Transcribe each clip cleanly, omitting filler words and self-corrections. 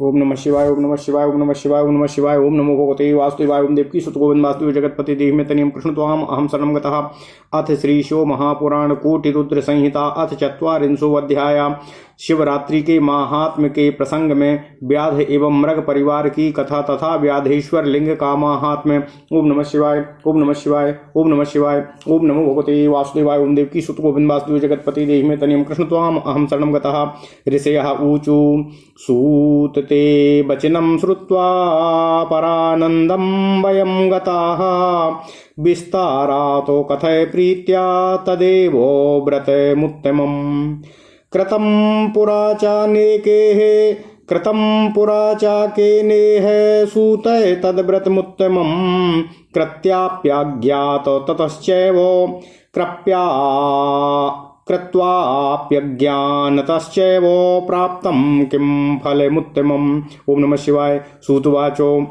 ओम नमः शिवाय ओम नमः शिवाय ओम नमः शिवाय ओम नमः शिवाय ओम नमो भगवते वासुदेवाय ओम देवकी सुत गोविंद वासुदेव जगतपति देहि में तनियम कृष्ण त्वाम अहम शरणं गतः। अथ श्रीशो महापुराण कोटि रुद्र संहिता अथ चत्वारिंशो अध्याय। शिवरात्रि के महात्म्य के प्रसंग में व्याध एवं मृग परिवार की कथा तथा व्याधेश्वर लिंग का महात्म्य। ओम नमः शिवाय ओम नमः शिवाय ओम नमः शिवाय ओम नमो भगवते वासुदेवाय ओम देवकी सुत गोविंद वासुदेव जगतपति देहि में तनियम कृष्ण त्वाम अहम शरणं गतः। ऋषयः ऊचु सूत ते वचनं श्रुत्वा परानन्दं वयं गताः। विस्तारातो कथय प्रीत्या तदेवो व्रतमुत्तमम्। कृतं पुरा चाकेनेह सूतय तद्व्रतमुत्तमम्। कृत्वाप्यज्ञात ततश्चैव कृत्वाप्यज्ञानतश्चैव प्राप्तं किं फलमुत्तमम्। ओम नमः शिवाय। सूतवाचो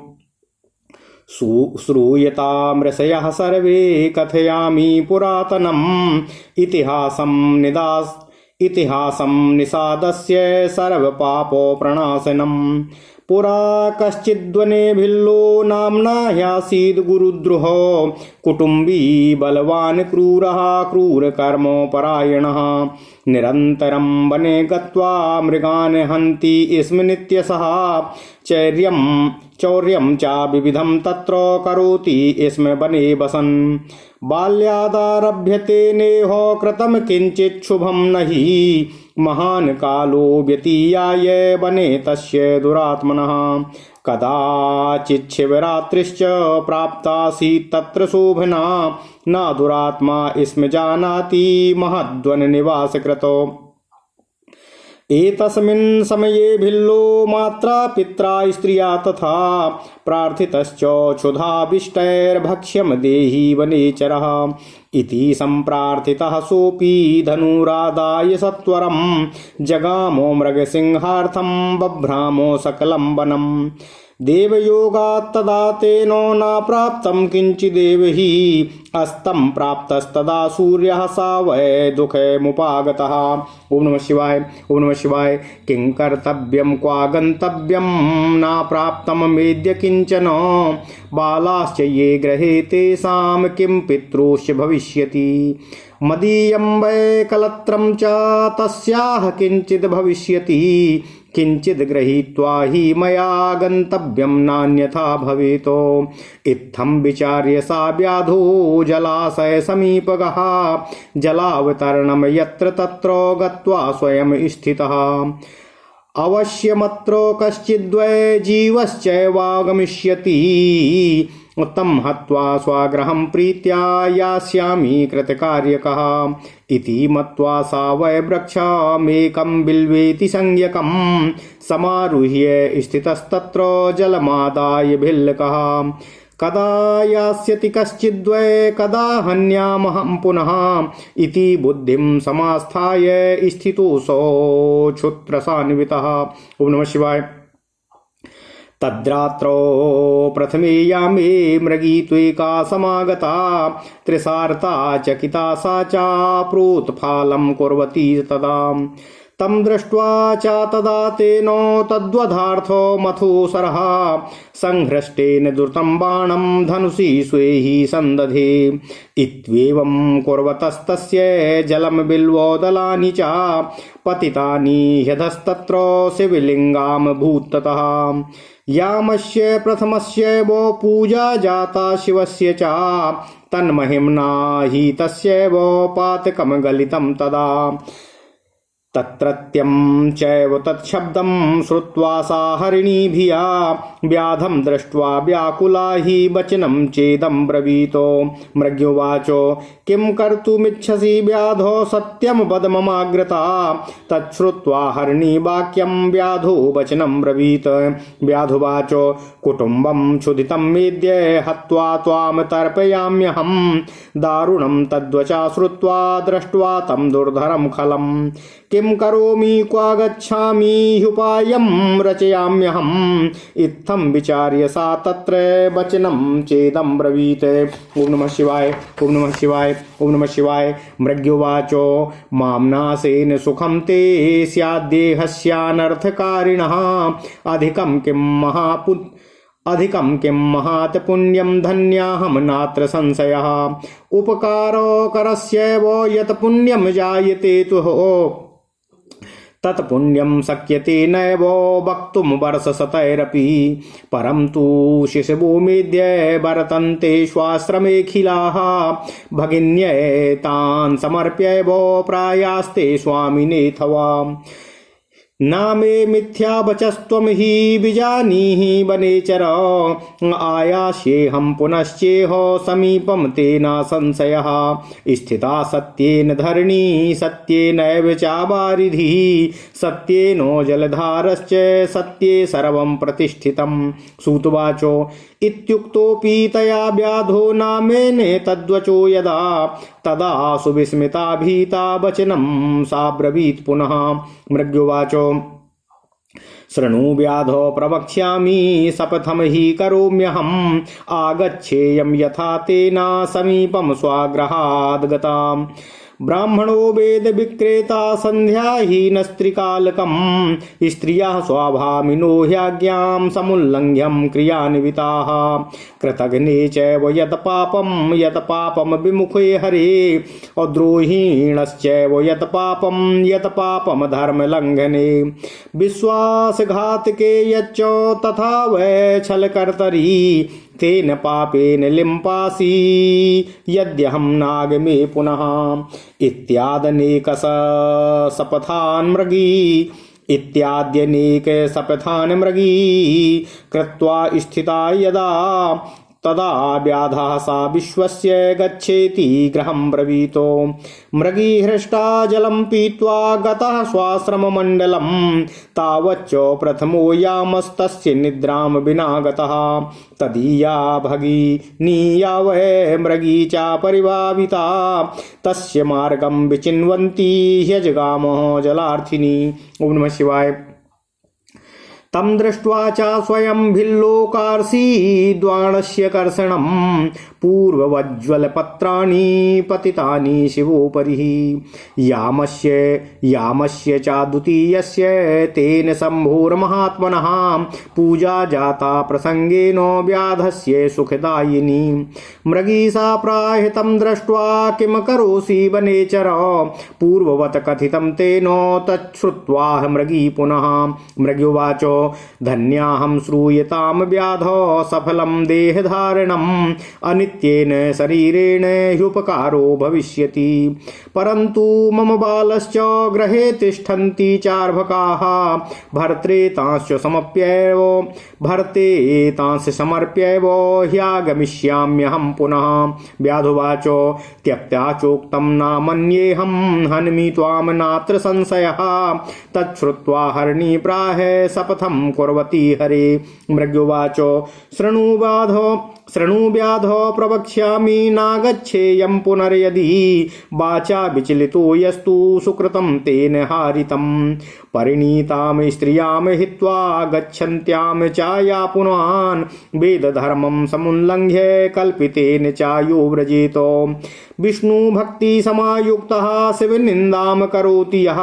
श्रूयताम् ऋषयः सर्वे कथयामि पुरातनम् इतिहासं निषादस्य सर्वपापो प्रणाशनम्। पुरा कश्चिद्वने भिल्लो नाम्ना ह्यासीद् गुरुद्रुहो। कुटुम्बी बलवान् क्रूरः क्रूरकर्मोपरायणः। निरन्तरं वने गत्वा मृगान् हन्ति स्म नित्यशः। चौर्यं च विविधं तत्र करोति स्म वने वसन्। बाल्यादारभ्य तेनेह कृतं किञ्चित् शुभं नहि। महान् कालो व्यतीयाय वने तस्य दुरात्मनः। कदाचित् शिवरात्रिश्च प्राप्तासीत् तत्र शोभना। न दुरात्मा स्म जानाति महद्वन निवासकृतो। एतस्मिन् समये भिल्लो मात्रा पित्रा स्त्रिया तथा। प्रार्थितश्च क्षुधाभिष्टैर्भक्ष्यं देहि वनेचरः। इति सम्प्रार्थितः सोऽपि धनुरादाय सत्वरं। जगामो मृगसिंहार्थं बभ्रामो सकलं वनम्। देवयोगात्तदा तेनो न प्राप्तं किञ्चिदेव हि। अस्तं प्राप्तस्तदा सूर्यः सा वै दुःखमुपागतः। ओम नमः शिवाय ओम नमः शिवाय। किं कर्तव्यं क्वा गन्तव्यं न प्राप्तं मेद्य किञ्चन। बालाश्च ये गृहे तेषां किं पितॄश्च भविष्यति। मदीयं वै कलत्रं च तस्याः किञ्चिद् भविष्यति। किञ्चिद् गृहीत्वा हि मया गन्तव्यं नान्यथा भवेतो। इत्थं विचार्य सा व्याधो जलाशय समीपगः। जलावतरणं यत्र तत्र गत्वा स्वयं स्थितः। अवश्यमत्र कश्चिद्वै जीवश्चैवागमिष्यति। तं हत्वा स्वागृहं प्रीत्या यास्यामि कृतकार्यकः। इति मत्वा सा वै वृक्षमेकं बिल्वेति संज्ञकं। समारुह्य स्थितस्तत्र जलमादाय भिल्लकः। कदा यास्यति कश्चिद्वै कदा हन्यामहं पुनः। इति बुद्धिं समास्थाय स्थितोऽसौ क्षुत्रसान्वितः। ओम नमः शिवाय। तद्रात्रौ प्रथमे यामे मृगी त्वेका समागता। त्रिसार्ता चकिता सा चाप्रोत्फालं कुर्वती तदा। तं दृष्ट्वा च तदा तेनो तद्वधार्थो मथोऽसरः। संहृष्टेन द्रुतं बाणं धनुषि स्वे हि सन्दधे। इत्येवं कुर्वतस्तस्य जलं बिल्वोदलानि च पतितानि ह्यधस्तत्र शिवलिङ्गां भूततः। यामस्य प्रथमस्य वो पूजा जाता शिवस्य च। तन्महिम्ना हि तस्य वो पातकं गलितं तदा। तत्रत्यं चैव तत्शब्दं श्रुत्वा सा हरिणी धिया। व्याधं दृष्ट्वा व्याकुला हि वचनं चेदं ब्रवीतो। मृग्युवाचो किं कर्तुमिच्छसि व्याधो सत्यं वद ममाग्रता। तच्छ्रुत्वा हरिणी वाक्यं व्याधो वचनं ब्रवीत। व्याधुवाचो कुटुम्बं क्षुधितं मेद्य हत्वा त्वां तर्पयाम्यहं। दारुणं तद्वचा श्रुत्वा दृष्ट्वा तं दुर्धरं खलम्। किं करोमि क्वा गच्छामि ह्युपायं रचयाम्यहम् इत्थं विचार्य सा तत्र वचनं चेदं ब्रवीत। ओम नमः शिवाय, ओम नमः शिवाय, ओम नमः शिवाय। मृग्युवाचो मां नासेन सुखं ते स्याद्देहस्यानर्थकारिणः अधिकं किं महात् पुण्यं धन्याहं नात्र संशयः उपकारोकरस्यैव यत् पुण्यं जायते तुः तत्पुण्यं शक्यते नैव वक्तुं वर्षशतैरपि परं तु शिशभूमिद्य वर्तन्ते स्वाश्रमेऽखिलाः भगिन्यै तान् समर्प्यैव प्रायास्ते स्वामिनेऽथवा नामे मिथ्या वचस्त्वं हि विजानीहि वनेचर आयास्येऽहं पुनश्चेह समीपं तेन संशयः स्थिता सत्येन धरणी सत्येनैव चावारिधिः सत्येनो जलधारश्च सत्ये सर्वं प्रतिष्ठितं। सूतवाचो इत्युक्तोऽपि तया व्याधो नामेने तद्वचो यदा तदा सुविस्मिता भीता वचनं सा ब्रवीत् पुनः। मृग्युवाचो शृणु व्याधो प्रवक्ष्यामि शपथं हि करोम्यहम् आगच्छेयं यथा तेना समीपं स्वाग्रहाद् गताम्। ब्राह्मणो वेद विक्रेता संध्याहीनस्त्रिकालकम् स्त्रियः स्वभामिनो ह्याज्ञां समुल्लङ्घ्यं क्रियान्विताः कृतघ्ने चैव यत् पापं विमुखे हरे अद्रोहीणश्चैव यत् पापं धर्मलङ्घने विश्वासघातके यच्च तथा वै छलकर्तरी तेन पापेन लिम्पासि यद्यहं नागमे पुनः इत्यादनेक शपथान् मृगी कृत्वा स्थिता यदा तदा व्याधः सा विश्वस्य गच्छेति गृहं ब्रवीतो। मृगी हृष्टा जलं पीत्वा गतः स्वाश्रममण्डलं तावच्च प्रथमो यामस्तस्य निद्रां विना गतः तदीया भगिनीया वै मृगी च परिभाविता तस्य मार्गं विचिन्वन्ती ह्यजगामः जलार्थिनी। ओम नमः शिवाय। तम दृष्ट्वा च स्वयं भिल्लोकार्षीद्वाणस्य कर्षणं पूर्ववज्ज्वलपत्राणि पतितानि शिवोपरिः यामस्य च द्वितीयस्य तेन शम्भोर्महात्मनः पूजा जाता प्रसंगेन व्याधस्य सुखदायिनी। मृगी सा प्राहितं दृष्ट्वा किं करोषि वनेचर पूर्ववत् कथितं तेन तच्छ्रुत्वा मृगी पुनः। मृग्युवाचो धन्याहं श्रूयतां व्याधो सफलं देहधारणम् अनित्येन शरीरेण ह्युपकारो भविष्यति परन्तु मम बालश्च गृहे तिष्ठन्ति चार्भकाः भर्त्रे तांश्च समर्प्यैव ह्यागमिष्याम्यहं पुनः। व्याधुवाचो त्यक्त्या चोक्तं न मन्येऽहं हन्मि त्वां नात्र संशयः तच्छ्रुत्वा हरिणी प्राह शपथं कुर्वती हरे। मृग्युवाचो शृणु व्याधो प्रवक्ष्यामि नागच्छेयं पुनर्यदि वाचा विचलितो यस्तु सुकृतं तेन हारितं परिणीतां स्त्रियां हित्वा गच्छन्त्यां चाया पुनान् वेदधर्मं समुल्लङ्घ्य कल्पितेन चायो व्रजेतो। विष्णु भक्ति समायुक्तः शिवनिन्दां करोति यः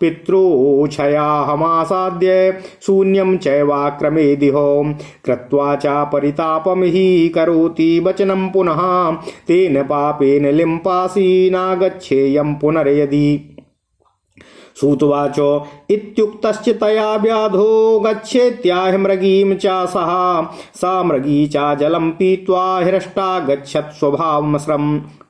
पितॄच्छयाहमासाद्य शून्यं चैवाक्रमेदिहो कृत्वा च परितापं हि करोति वचनं पुनः तेन पापेन लिम्पासि नागच्छेयं पुनर्यदि। सूतवाचो इत्युक्तश्च तया व्याधो गच्छेत्याह मृगीं च सह सा मृगी च जलं पीत्वा हृष्टा गच्छत्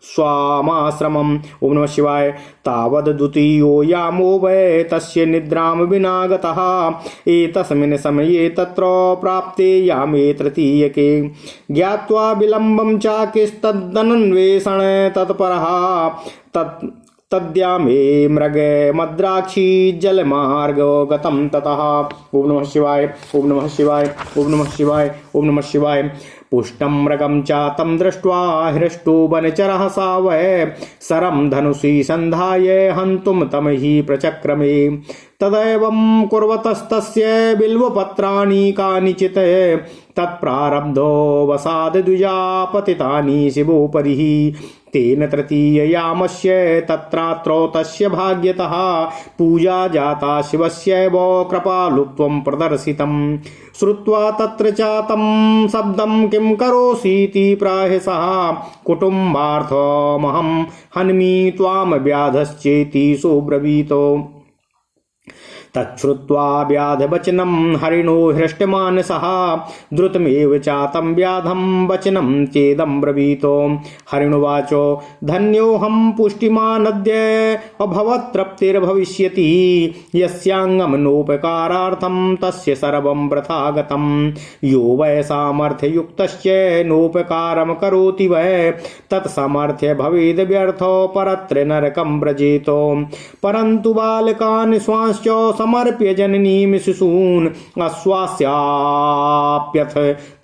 स्वामाश्रमम्। ओम नमः शिवाय। तावद् द्वितीयो यामो वै तस्य निद्रां विना गतः एतस्मिन् समये तत्र प्राप्ते यामे तृतीयके ज्ञात्वा विलम्बं च किस्तदन्वेषण तत्परः तद्या मे मृग मद्राक्षी जलमार्ग गतम ततः। ओम नमः शिवाय, ओम नमः शिवाय, ओम नमः शिवाय, ओम नमः शिवाय। पुष्टं मृगं च तं दृष्ट्वा हृष्टो वनचरः सा वै सरं धनुषि सन्धाय हन्तुं तं हि प्रचक्रमे। तदैवं कुर्वतस्तस्य बिल्वपत्राणि कानिचित् तत्प्रारब्धो वसाद द्विजा पतितानि शिवोपरिः। तेन तृतीययामस्य तत्रात्रो तस्य भाग्यतः पूजा जाता शिवस्यैव कृपालुत्वं प्रदर्शितम्। श्रुत्वा तत्र च तं शब्दं किं करोसीति प्राहसः कुटुम्बार्थमहं हन्मि त्वां व्याधश्चेति सोऽब्रवीतो। तच्छ्रुत्वा व्याधवचनं हरिणो हृष्टमानसः द्रुतमेव चातं व्याधं वचनं चेदं ब्रवीतो। हरिणुवाचो धन्योऽहं पुष्टिमानद्य अभवत्तृप्तिर्भविष्यति यस्याङ्गमनोपकारार्थं तस्य सर्वं वृथा गतं। यो वै सामर्थ्ययुक्तश्च नोपकारं करोति वै तत्सामर्थ्य भवेद् व्यर्थो परत्र नरकं व्रजेतो। परन्तु बालकान् स्वांश्च समर्प्य जननीं शिशून् आश्वास्याप्यथ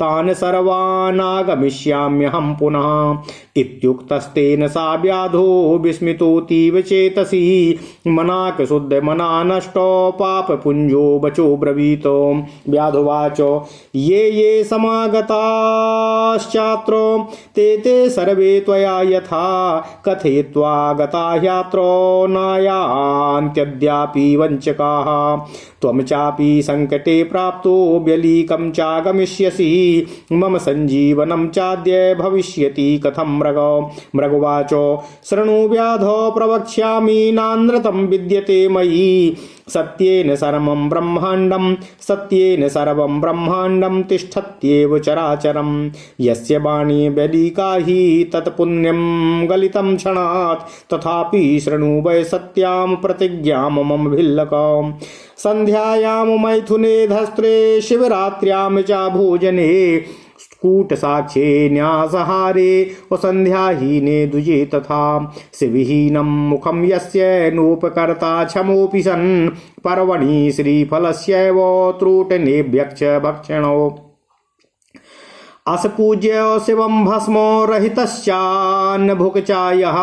तान् सर्वानागमिष्याम्यहं पुनः। इत्युक्तस्तेन सा व्याधो विस्मितोतीव चेतसि मनाक शुद्ध मना नष्टो पापपुञ्जो वचो ब्रवीतो। व्याधुवाचो ये समागताश्चात्रो ते सर्वे त्वया यथा कथयित्वा गता ह्यात्रो नायान्त्यद्यापि वञ्चकाः। त्वं चापि संकटे प्राप्तो व्यलीकं चागमिष्यसि मम संजीवनं चाद्य भविष्यति कथं मृगवाचो शृणु व्याधो प्रवक्ष्यामि नानृतं विद्यते मयि सत्येन सर्वं ब्रह्माण्डं तिष्ठत्येव चराचरं। यस्य वाणी व्यलीका हि तत्पुण्यं गलितं क्षणात् तथापि शृणु वै सत्यां प्रतिज्ञां मम भिल्लक। सन्ध्यायां मैथुने धस्त्रे शिवरात्र्यां च भोजने कूटसाक्षे न्यासहारे वसन्ध्याहीने द्विजे तथा। शिवहीनं मुखं यस्य नोपकर्ता क्षमोऽपि सन् पर्वणि श्रीफलस्यैव त्रूटनेभ्यक्ष भक्षणो। असपूज्य शिवं भस्मो रहितश्चान्न भुक्चायः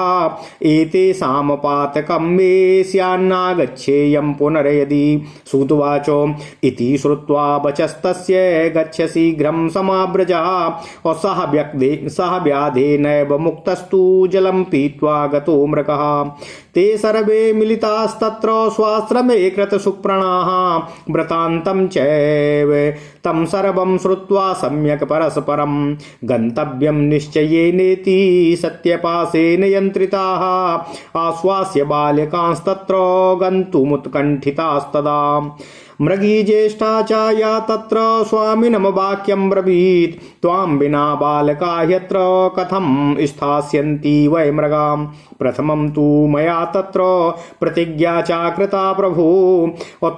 एतेषां पातकं मे स्यान्नागच्छेयं पुनर्यदि। सूतवाचो इति श्रुत्वा वचस्तस्य गच्छ शीघ्रं समाव्रजः सह व्याधेनैव मुक्तस्तु जलं पीत्वा गतो मृगः। ते सर्वे मिलितास्तत्र स्वाश्रमे कृतसुप्रणाः व्रतान्तं चैव तं सर्वं श्रुत्वा सम्यक् परस्परं गन्तव्यं निश्चयेनेति सत्यपासेन यन्त्रिताः आश्वास्य बालकांस्तत्र गन्तुमुत्कण्ठितास्तदा। मृगी ज्येष्ठा च या तत्र स्वामिनं वाक्यं ब्रवीत् त्वां विना बालका ह्यत्र कथं स्थास्यन्ति वै मृगां। प्रथमं तु मया तत्र प्रतिज्ञा च कृता प्रभो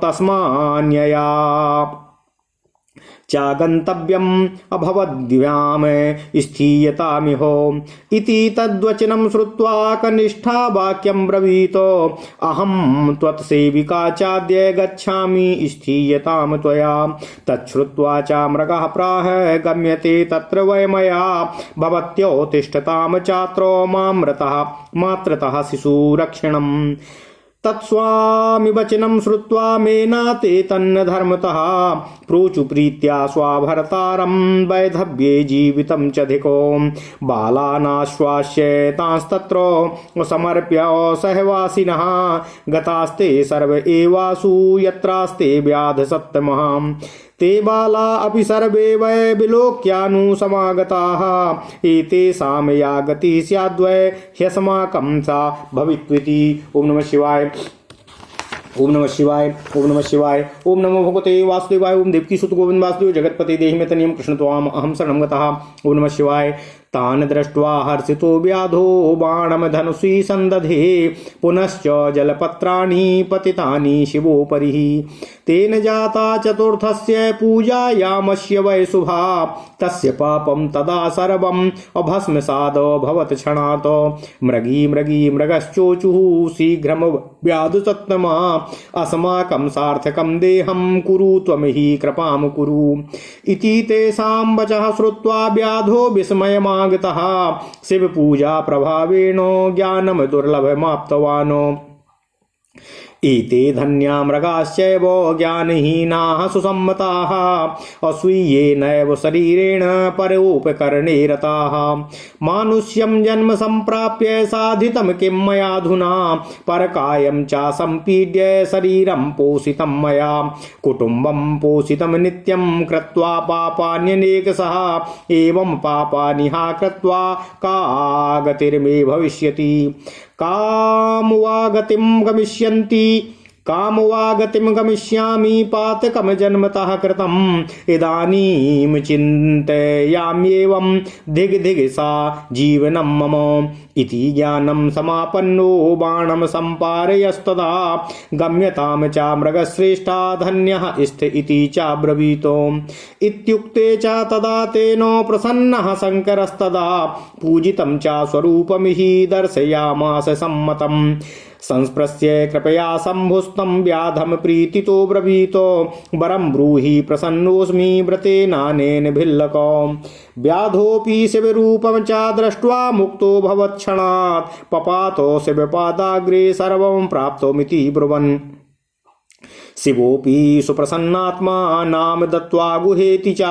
तस्मान्यया चागन्तव्यम् अभवद्भ्याम स्थीयतामिहो। इति तद्वचनं श्रुत्वा कनिष्ठा वाक्यं ब्रवीतो अहं त्वत्सेविका चाद्य गच्छामि स्थीयतां त्वया। तच्छ्रुत्वा च मृगः प्राह गम्यते तत्र वै मया भवत्यो तिष्ठतां चात्रो मातृतः शिशुरक्षणम्। तत्स्वामि वचनं श्रुत्वा मेनाते तन्न धर्मतः प्रोचु प्रीत्या स्वाभर्तारं वैधव्ये जीवितं चाधिको। बालानाश्वास्य तांस्तत्र समर्प्य सहवासिनः गतास्ते सर्व एवासु यत्रास्ते व्याधसत्तमः। ते बाला अपि सर्वे वै विलोक्यानुसमागताः एतेषां या गतिः स्याद्वै ह्यस्माकं सा भवित्विति। ओम नमः शिवाय, ओम नमः शिवाय, ओम नमः शिवाय, ओम नमो भगवते वासुदेवाय, ओम देवकी सुत गोविंद वासुदेव जगतपति देहि में तनियम कृष्ण त्वाम अहम शरणं गतः। ओम नमः शिवाय। तान् दृष्ट्वा हर्षितो व्याधो बाणं धनुषी संदधे पुनश्च जलपत्राणि पतितानि शिवोपरिः तेन जाता चतुर्थस्य पूजायामस्य वै शुभा तस्य पापं तदा सर्वम् अभस्मसादभवत् क्षणात् मृगी मृगी मृगश्चोचुः शीघ्रं व्याधसत्तमा अस्माकं सार्थकं देहं कुरु त्वं हि कृपां कुरु इति तेषां वचः श्रुत्वा व्याधो विस्मयमागतः शिवपूजा प्रभावेण ज्ञानं दुर्लभमाप्तवान् एते धन्या मृगाश्चैव ज्ञानहीनाः सुसम्मताः अस्वीयेनैव शरीरेण परोपकरणे रताः मानुष्यं जन्म सम्प्राप्य साधितं किं मयाधुना परकायं च सम्पीड्य शरीरं पोषितं मया कुटुम्बं पोषितं नित्यं कृत्वा पापान्यनेकशः एवं पापानि हा कृत्वा का गतिर्मे भविष्यति काम वा गतिं गमिष्यामि पातकं जन्मतः कृतम् इदानीं चिन्तयाम्येवं धिग् सा जीवनं मम इति ज्ञानं समापन्नो बाणं सम्पारयस्तदा गम्यतां च मृगश्रेष्ठा धन्यः स्थ इति चाब्रवीतो इत्युक्ते च तदा तेन प्रसन्नः शङ्करस्तदा पूजितं च स्वरूपमिहि दर्शयामास सम्मतम् संस्पृश्य कृपया शम्भुस्तं व्याधं प्रीतितो ब्रवीतो वरं ब्रूहि प्रसन्नोऽस्मि व्रतेनानेन भिल्लको व्याधोऽपि शिवरूपं च दृष्ट्वा मुक्तो भवत्क्षणात् पपातो शिवपादाग्रे सर्वं प्राप्तोमिति ब्रुवन् शिवोऽपि सुप्रसन्नात्मा नाम दत्त्वा गुहेति च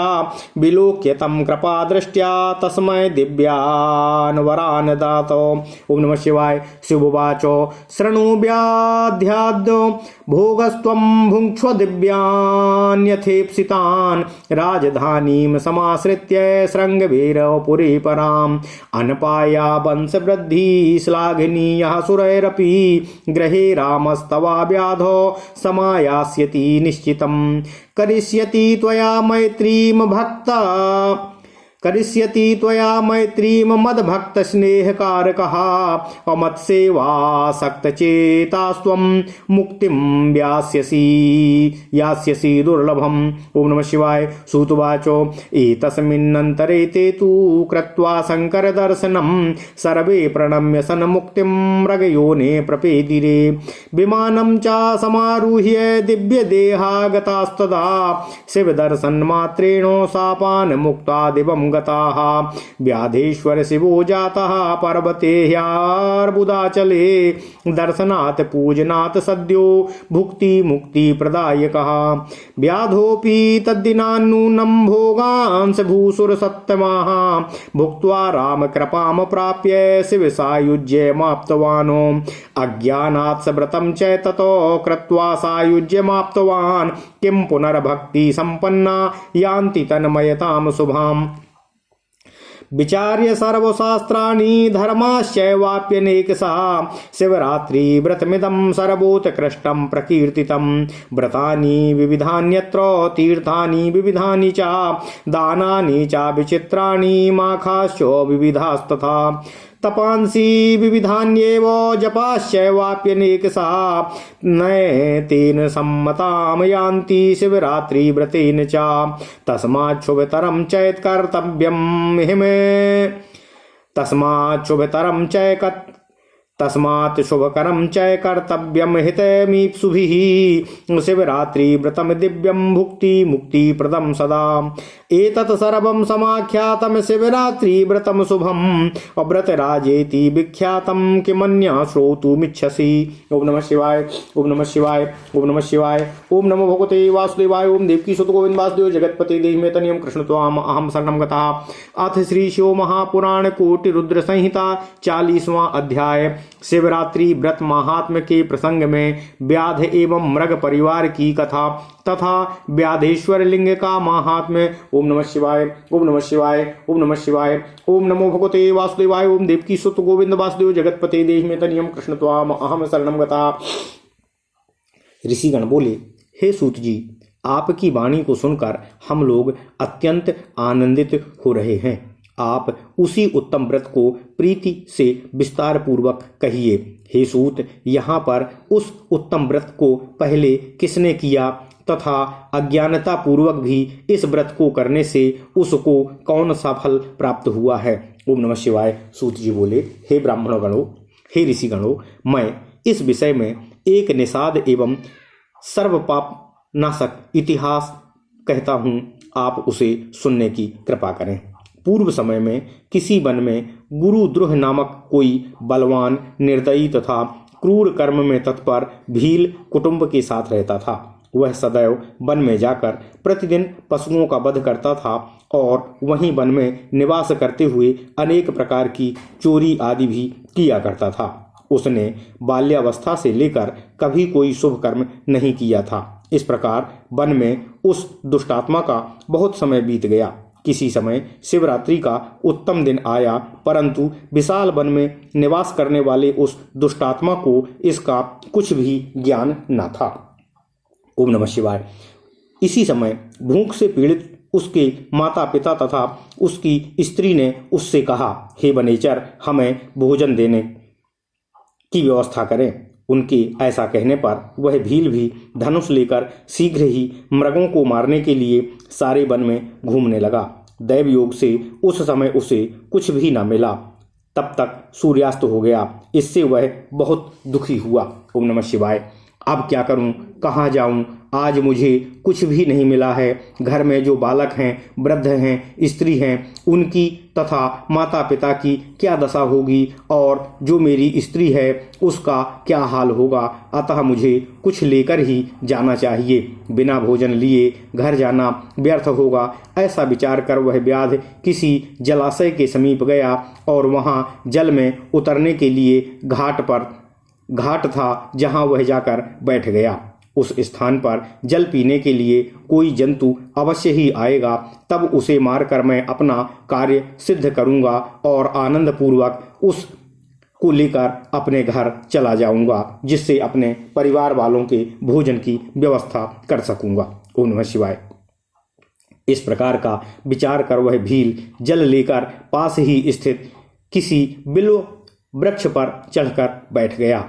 विलोक्य तं कृपादृष्ट्या तस्मै दिव्यान् वरान् दातो। ओम नमः शिवाय। शिवोवाच शृणु व्याध्याद् भोगस्त्वं भुङ्क्ष्व दिव्यान्यथेप्सितान् राजधानीं समाश्रित्य शृङ्गवीरपुरी पराम् अनपाया वंशवृद्धि श्लाघनीयः सुरैरपि गृहे रामस्तवा व्याधो समायास्यति निश्चितं करिष्यति त्वया मैत्रीं मद्भक्त स्नेहकारकः अमत्सेवासक्तचेतास्त्वं मुक्तिं यास्यसि दुर्लभम्। ओम नमः शिवाय। सूतुवाच एतस्मिन्नन्तरे ते तु कृत्वा शङ्कर दर्शनं सर्वे प्रणम्य सन्मुक्तिं मृगयोने प्रपेदिरे विमानं च समारुह्य दिव्यदेहागतास्तदा शिवदर्शनमात्रेण शापान् मुक्ता दिवं गताः व्याधेश्वर शिवो जातः पर्वते ह्यार्बुदाचले दर्शनात् पूजनात् सद्यो भुक्ति मुक्ति प्रदायकः व्याधोऽपि तद्दिनान्नूनं भोगांस भूसुर सत्तमाः भुक्त्वा राम कृपां प्राप्य शिव सायुज्यमाप्तवान् अज्ञानात् व्रतं च ततो कृत्वा सायुज्यमाप्तवान् किं पुनर्भक्ति संपन्ना यान्ति तन्मयतां शुभाम् विचार्य सर्वशास्त्राणि धर्माश्चैवाप्यनेकशः शिवरात्रि व्रतमिदं सर्वोत्कृष्टं प्रकीर्तितं व्रतानि विविधान्यत्र तीर्थानि विविधानि च दानानि च विचित्राणि माखाश्च विविधास्तथा तपांसि विविधान्येव जपाश्चैवाप्यनेकशः नैतेन सम्मतां यान्ति शिवरात्रिव्रतेन च तस्मात् शुभतरं चैत्कर्तव्यं हिमे तस्मात् शुभकरं च कर्तव्यं हितमीप्सुभिः शिवरात्रिव्रतं दिव्यं भुक्ति मुक्तिप्रदं सदा एतत् सर्वं समाख्यातं शिवरात्रिव्रतं शुभम् अव्रतराजेति विख्यातं किमन्यः श्रोतुमिच्छसि। ओम नमः शिवाय। ओम नमः शिवाय। ओम नमः शिवाय। ओम नमो भगवते वासुदेवाय। ओम देवकी सुत गोविंद वासुदेव जगतपति देहि तनियं कृष्ण त्वाम अहम शरणं गतः। अथ श्री शिव महापुराण कोटि रुद्र संहिता 40वां अध्याय शिवरात्रि व्रत महात्म्य के प्रसंग में व्याध एवं मृग परिवार की कथा तथा व्याधेश्वर लिंग का महात्म्य। ओम नमः शिवाय। ओम नमः शिवाय। ओम नमः शिवाय। ओम नमो भगवते वासुदेवाय। ओम देवकी सुत गोविंद वासुदेव जगतपते देहि तनियं कृष्ण त्वाम अहम शरणं गतः। ऋषिगण बोले, हे सूत जी, आपकी वाणी को सुनकर हम लोग अत्यंत आनंदित हो रहे हैं आप उसी उत्तम व्रत को प्रीति से विस्तार पूर्वक कहिए। हे सूत, यहाँ पर उस उत्तम व्रत को पहले किसने किया तथा अज्ञानता पूर्वक भी इस व्रत को करने से उसको कौन सा फल प्राप्त हुआ है? ओम नमः शिवाय। सूत जी बोले, हे ब्राह्मण गणों, हे ऋषि गणों, मैं इस विषय में एक निषाद एवं सर्व पाप नाशक इतिहास कहता हूँ, आप उसे सुनने की कृपा करें। पूर्व समय में किसी वन में गुरुद्रोह नामक कोई बलवान, निर्दयी तथा क्रूर कर्म में तत्पर भील कुटुंब के साथ रहता था। वह सदैव वन में जाकर प्रतिदिन पशुओं का वध करता था और वहीं वन में निवास करते हुए अनेक प्रकार की चोरी आदि भी किया करता था। उसने बाल्यावस्था से लेकर कभी कोई शुभ कर्म नहीं किया था। इस प्रकार वन में उस दुष्टात्मा का बहुत समय बीत गया। किसी समय शिवरात्रि का उत्तम दिन आया, परंतु विशाल वन में निवास करने वाले उस दुष्टात्मा को इसका कुछ भी ज्ञान न था। ओम नमः शिवाय। इसी समय भूख से पीड़ित उसके माता पिता तथा उसकी स्त्री ने उससे कहा, हे वनेचर, हमें भोजन देने की व्यवस्था करें। उनके ऐसा कहने पर वह भील भी धनुष लेकर शीघ्र ही मृगों को मारने के लिए सारे वन में घूमने लगा। दैव योग से उस समय उसे कुछ भी न मिला। तब तक सूर्यास्त हो गया। इससे वह बहुत दुखी हुआ। ओम नमः शिवाय। अब क्या करूं, कहाँ जाऊं? आज मुझे कुछ भी नहीं मिला है। घर में जो बालक हैं, वृद्ध हैं, स्त्री हैं, उनकी तथा माता पिता की क्या दशा होगी और जो मेरी स्त्री है उसका क्या हाल होगा। अतः मुझे कुछ लेकर ही जाना चाहिए। बिना भोजन लिए घर जाना व्यर्थ होगा। ऐसा विचार कर वह व्याध किसी जलाशय के समीप गया और वहाँ जल में उतरने के लिए घाट था, जहाँ वह जाकर बैठ गया। उस स्थान पर जल पीने के लिए कोई जंतु अवश्य ही आएगा, तब उसे मारकर मैं अपना कार्य सिद्ध करूंगा और आनंद पूर्वक उस को लेकर अपने घर चला जाऊंगा, जिससे अपने परिवार वालों के भोजन की व्यवस्था कर सकूंगा। ओम नमः शिवाय। इस प्रकार का विचार कर वह भील जल लेकर पास ही स्थित किसी बिल्व वृक्ष पर चढ़कर बैठ गया।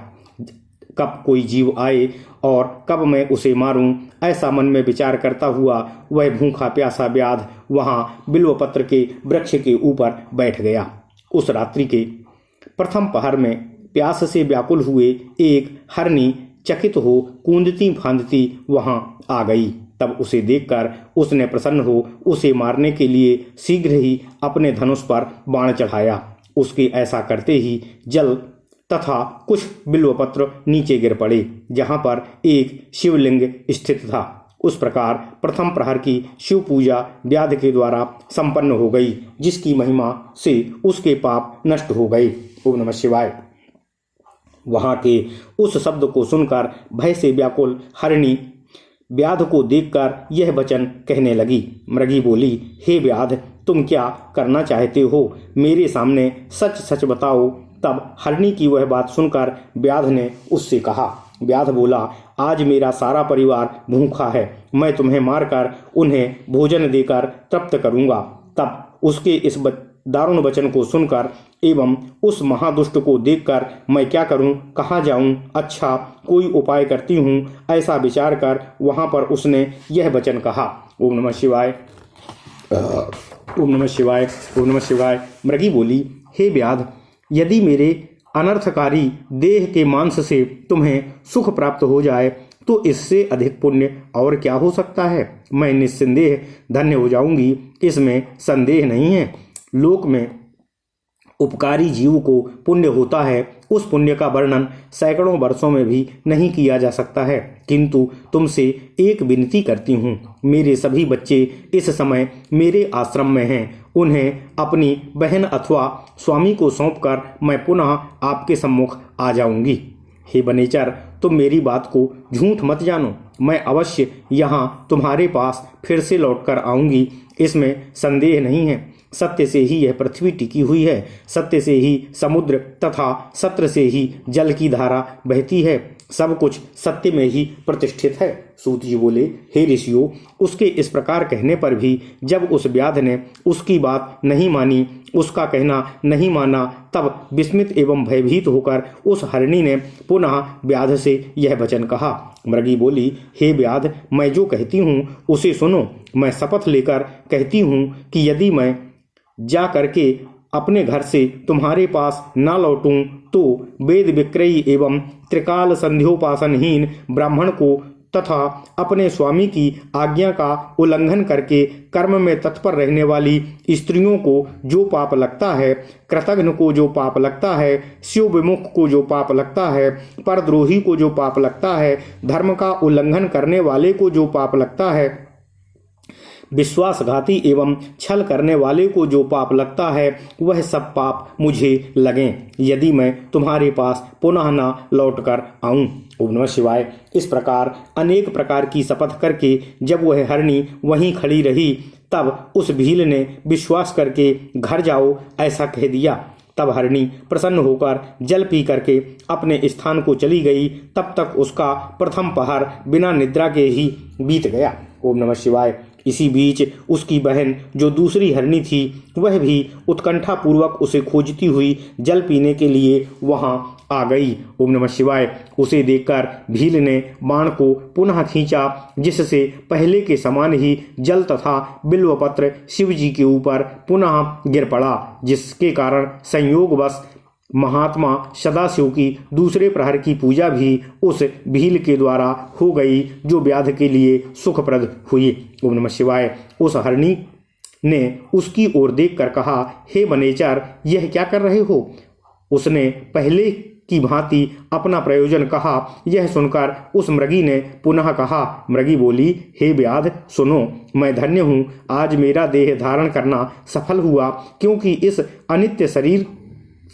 कब कोई जीव आए और कब मैं उसे मारूं, ऐसा मन में विचार करता हुआ वह भूखा प्यासा व्याध वहां बिल्वपत्र के वृक्ष के ऊपर बैठ गया। उस रात्रि के प्रथम पहर में प्यास से व्याकुल हुए एक हरनी चकित हो कूदती फांदती वहां आ गई। तब उसे देखकर उसने प्रसन्न हो उसे मारने के लिए शीघ्र ही अपने धनुष पर बाण चढ़ाया। उसके ऐसा करते ही जल तथा कुछ बिल्वपत्र नीचे गिर पड़े, जहां पर एक शिवलिंग स्थित था। उस प्रकार प्रथम प्रहर की शिव पूजा व्याध के द्वारा संपन्न हो गई, जिसकी महिमा से उसके पाप नष्ट हो गए। ओम नमः शिवाय। वहां के उस शब्द को सुनकर भय से व्याकुल हरिणी व्याध को देखकर यह वचन कहने लगी। मृगी बोली, हे व्याध, तुम क्या करना चाहते हो? मेरे सामने सच सच बताओ। तब हरिणी की वह बात सुनकर व्याध ने उससे कहा। व्याध बोला, आज मेरा सारा परिवार भूखा है। मैं तुम्हें मारकर उन्हें भोजन देकर तृप्त करूंगा। तब उसके इस दारुण वचन को सुनकर एवं उस महादुष्ट को देखकर मैं क्या करूं, कहाँ जाऊं? अच्छा, कोई उपाय करती हूं। ऐसा विचार कर वहां पर उसने यह वचन कहा। ओम नमः शिवाय। ओम नमः शिवाय। ओम नमः शिवाय। मृगी बोली, हे व्याध, यदि मेरे अनर्थकारी देह के मांस से तुम्हें सुख प्राप्त हो जाए तो इससे अधिक पुण्य और क्या हो सकता है? मैं निस्संदेह धन्य हो जाऊंगी, इसमें संदेह नहीं है। लोक में उपकारी जीव को पुण्य होता है, उस पुण्य का वर्णन सैकड़ों वर्षों में भी नहीं किया जा सकता है। किंतु तुमसे एक विनती करती हूँ, मेरे सभी बच्चे इस समय मेरे आश्रम में हैं। उन्हें अपनी बहन अथवा स्वामी को सौंपकर मैं पुनः आपके सम्मुख आ जाऊंगी। हे वनेचर, तुम मेरी बात को झूठ मत जानो। मैं अवश्य यहाँ तुम्हारे पास फिर से लौटकर आऊंगी, इसमें संदेह नहीं है। सत्य से ही यह पृथ्वी टिकी हुई है, सत्य से ही समुद्र तथा सत्य से ही जल की धारा बहती है। सब कुछ सत्य में ही प्रतिष्ठित है। सूत जी बोले, हे ऋषियों, उसके इस प्रकार कहने पर भी जब उस व्याध ने उसकी बात नहीं मानी, उसका कहना नहीं माना, तब विस्मित एवं भयभीत होकर उस हरिणी ने पुनः व्याध से यह वचन कहा। मृगी बोली, हे व्याध, मैं जो कहती हूँ उसे सुनो। मैं शपथ लेकर कहती हूँ कि यदि मैं जा करके अपने घर से तुम्हारे पास न लौटूं तो वेद विक्रयी एवं त्रिकाल संध्योपासनहीन ब्राह्मण को तथा अपने स्वामी की आज्ञा का उल्लंघन करके कर्म में तत्पर रहने वाली स्त्रियों को जो पाप लगता है, कृतघ्न को जो पाप लगता है, शिव विमुख को जो पाप लगता है, परद्रोही को जो पाप लगता है, धर्म का उल्लंघन करने वाले को जो पाप लगता है, विश्वासघाती एवं छल करने वाले को जो पाप लगता है, वह सब पाप मुझे लगें यदि मैं तुम्हारे पास पुनः न लौट कर आऊँ। ओम नमः शिवाय। इस प्रकार अनेक प्रकार की शपथ करके जब वह हरिणी वहीं खड़ी रही, तब उस भील ने विश्वास करके घर जाओ ऐसा कह दिया। तब हरिणी प्रसन्न होकर जल पी करके अपने स्थान को चली गई। तब तक उसका प्रथम पहर बिना निद्रा के ही बीत गया। ओम नमः शिवाय। इसी बीच उसकी बहन जो दूसरी हरिणी थी, वह भी उत्कंठा पूर्वक उसे खोजती हुई जल पीने के लिए वहां आ गई। ओम नमः शिवाय। उसे देखकर भील ने बाण को पुनः खींचा, जिससे पहले के समान ही जल तथा बिल्वपत्र शिव जी के ऊपर पुनः गिर पड़ा, जिसके कारण संयोगवश महात्मा सदाशिव की दूसरे प्रहर की पूजा भी उस भील के द्वारा हो गई, जो व्याध के लिए सुखप्रद हुई। ओम नमः शिवाय। उस हरिणी ने उसकी ओर देखकर कहा, हे वनेचर, यह क्या कर रहे हो? उसने पहले की भांति अपना प्रयोजन कहा। यह सुनकर उस मृगी ने पुनः कहा। मृगी बोली, हे व्याध, सुनो, मैं धन्य हूँ। आज मेरा देह धारण करना सफल हुआ, क्योंकि इस अनित्य शरीर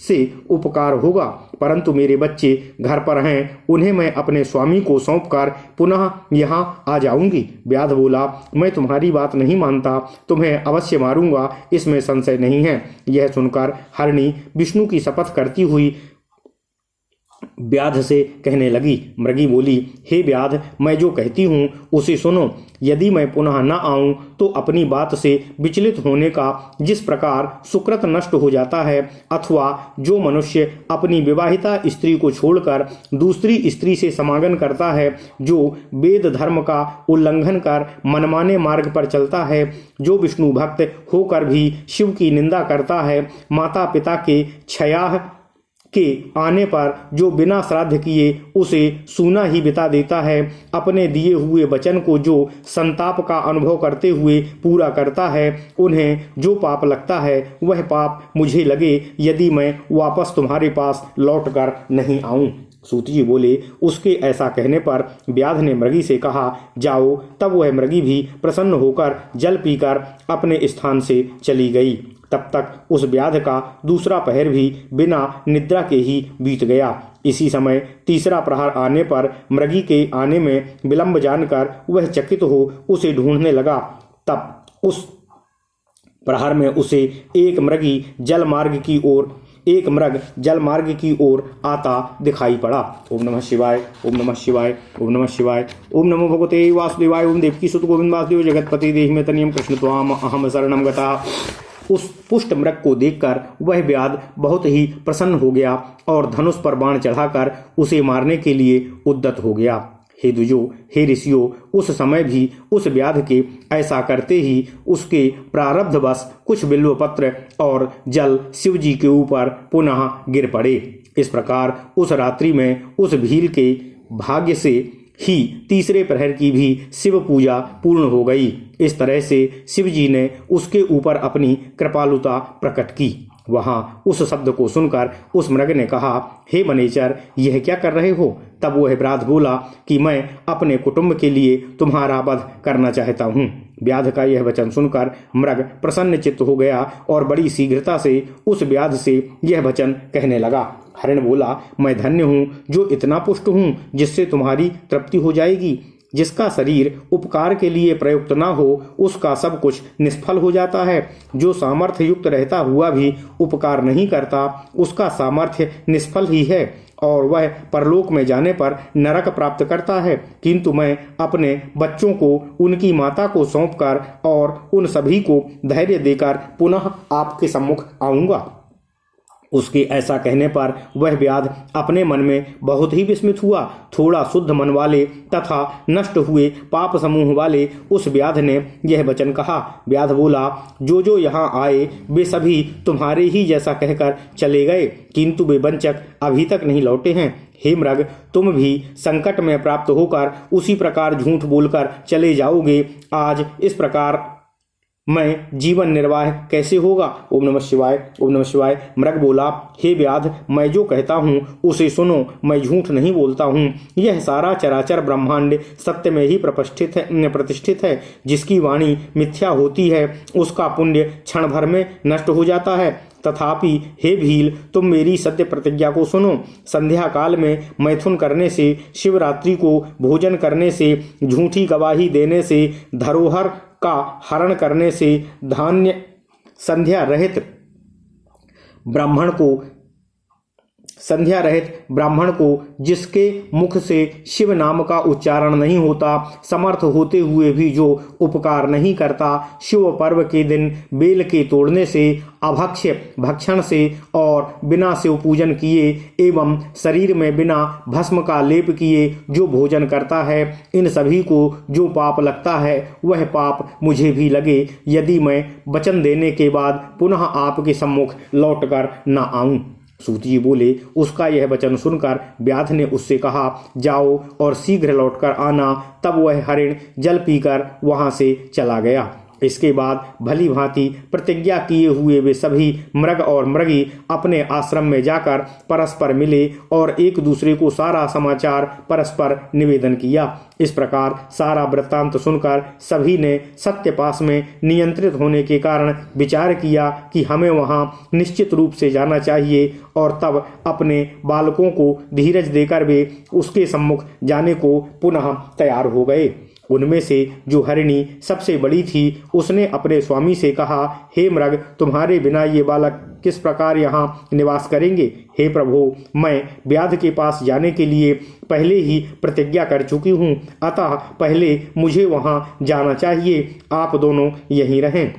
से उपकार होगा, परंतु मेरे बच्चे घर पर हैं, उन्हें मैं अपने स्वामी को सौंपकर पुनः यहाँ आ जाऊंगी। व्याध बोला, मैं तुम्हारी बात नहीं मानता, तुम्हें अवश्य मारूंगा, इसमें संशय नहीं है। यह सुनकर हरिणी विष्णु की शपथ करती हुई व्याध से कहने लगी। मृगी बोली, हे व्याध, मैं जो कहती हूँ उसे सुनो। यदि मैं पुनः न आऊं तो अपनी बात से विचलित होने का जिस प्रकार सुकृत नष्ट हो जाता है, अथवा जो मनुष्य अपनी विवाहिता स्त्री को छोड़कर दूसरी स्त्री से समागम करता है, जो वेद धर्म का उल्लंघन कर मनमाने मार्ग पर चलता है, जो विष्णु भक्त होकर भी शिव की निंदा करता है, माता पिता के क्षयाह के आने पर जो बिना श्राद्ध किए उसे सूना ही बिता देता है, अपने दिए हुए वचन को जो संताप का अनुभव करते हुए पूरा करता है, उन्हें जो पाप लगता है वह पाप मुझे लगे यदि मैं वापस तुम्हारे पास लौट कर नहीं आऊं। सूत जी बोले, उसके ऐसा कहने पर व्याध ने मृगी से कहा, जाओ। तब वह मृगी भी प्रसन्न होकर जल पीकर अपने स्थान से चली गई। तब तक उस व्याध का दूसरा पहर भी बिना निद्रा के ही बीत गया। इसी समय तीसरा प्रहर आने पर मृगी के आने में विलंब जानकर वह चकित हो उसे ढूंढने लगा। तब उस प्रहर में उसे एक मृग जल मार्ग की ओर आता दिखाई पड़ा। ओम नमः शिवाय। ओम नमः शिवाय। ओम नमः शिवाय। ओम नमो भगवते वासुदेवाय। ओम देवकी सुत गोविंद वासुदेव जगतपति देहि में तनियम कृष्ण त्वाम अहम शरणम गता। उस पुष्ट मृग को देखकर वह व्याध बहुत ही प्रसन्न हो गया और धनुष पर बाण चढ़ाकर उसे मारने के लिए उद्यत हो गया। हे द्विजो, हे ऋषियों, उस समय भी उस व्याध के ऐसा करते ही उसके प्रारब्धवश कुछ बिल्वपत्र और जल शिव जी के ऊपर पुनः गिर पड़े। इस प्रकार उस रात्रि में उस भील के भाग्य से ही तीसरे प्रहर की भी शिव पूजा पूर्ण हो गई। इस तरह से शिव जी ने उसके ऊपर अपनी कृपालुता प्रकट की। वहां उस शब्द को सुनकर उस मृग ने कहा, हे वनेचर, यह क्या कर रहे हो? तब वह व्याध बोला कि मैं अपने कुटुंब के लिए तुम्हारा वध करना चाहता हूँ। व्याध का यह वचन सुनकर मृग प्रसन्न चित्त हो गया और बड़ी शीघ्रता से उस व्याध से यह वचन कहने लगा। हरिण बोला, मैं धन्य हूँ जो इतना पुष्ट हूँ जिससे तुम्हारी तृप्ति हो जाएगी। जिसका शरीर उपकार के लिए प्रयुक्त न हो उसका सब कुछ निष्फल हो जाता है। जो सामर्थ्य युक्त रहता हुआ भी उपकार नहीं करता उसका सामर्थ्य निष्फल ही है और वह परलोक में जाने पर नरक प्राप्त करता है। किंतु मैं अपने बच्चों को उनकी माता को सौंपकर और उन सभी को धैर्य देकर पुनः आपके सम्मुख आऊंगा। उसके ऐसा कहने पर वह व्याध अपने मन में बहुत ही विस्मित हुआ। थोड़ा शुद्ध मन वाले तथा नष्ट हुए पाप समूह वाले उस व्याध ने यह वचन कहा। व्याध बोला, जो यहाँ आए वे सभी तुम्हारे ही जैसा कहकर चले गए, किंतु वे वंचक अभी तक नहीं लौटे हैं। हे मृग, तुम भी संकट में प्राप्त होकर उसी प्रकार झूठ बोलकर चले जाओगे। आज इस प्रकार मैं जीवन निर्वाह कैसे होगा? ओम नमः शिवाय, ओम नमः शिवाय। मृग बोला, हे व्याध, मैं जो कहता हूँ उसे सुनो, मैं झूठ नहीं बोलता हूँ। यह सारा चराचर ब्रह्मांड सत्य में ही प्रतिष्ठित है। जिसकी वाणी मिथ्या होती है उसका पुण्य क्षण भर में नष्ट हो जाता है। तथापि हे भील, तुम मेरी सत्य प्रतिज्ञा को सुनो। संध्या काल में मैथुन करने से, शिवरात्रि को भोजन करने से, झूठी गवाही देने से, धरोहर का हरण करने से, धान्य संध्या रहित ब्राह्मण को जिसके मुख से शिव नाम का उच्चारण नहीं होता, समर्थ होते हुए भी जो उपकार नहीं करता, शिव पर्व के दिन बेल के तोड़ने से, अभक्ष्य भक्षण से और बिना शिव पूजन किए एवं शरीर में बिना भस्म का लेप किए जो भोजन करता है, इन सभी को जो पाप लगता है वह पाप मुझे भी लगे, यदि मैं वचन देने के बाद पुनः आपके सम्मुख लौटकर न आऊं। सूत जी बोले, उसका यह वचन सुनकर व्याध ने उससे कहा, जाओ और शीघ्र लौटकर आना। तब वह हरिण जल पीकर वहां से चला गया। इसके बाद भली भांति प्रतिज्ञा किए हुए वे सभी मृग और मृगी अपने आश्रम में जाकर परस्पर मिले और एक दूसरे को सारा समाचार परस्पर निवेदन किया। इस प्रकार सारा वृत्तांत सुनकर सभी ने सत्यपास में नियंत्रित होने के कारण विचार किया कि हमें वहां निश्चित रूप से जाना चाहिए और तब अपने बालकों को धीरज देकर वे उसके सम्मुख जाने को पुनः तैयार हो गए। उनमें से जो हरिणी सबसे बड़ी थी उसने अपने स्वामी से कहा, हे मृग, तुम्हारे बिना ये बालक किस प्रकार यहाँ निवास करेंगे? हे प्रभु, मैं व्याध के पास जाने के लिए पहले ही प्रतिज्ञा कर चुकी हूँ, अतः पहले मुझे वहाँ जाना चाहिए। आप दोनों यहीं रहें।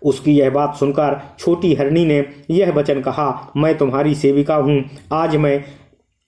उसकी यह बात सुनकर छोटी हरिणी ने यह वचन कहा, मैं तुम्हारी सेविका हूँ, आज मैं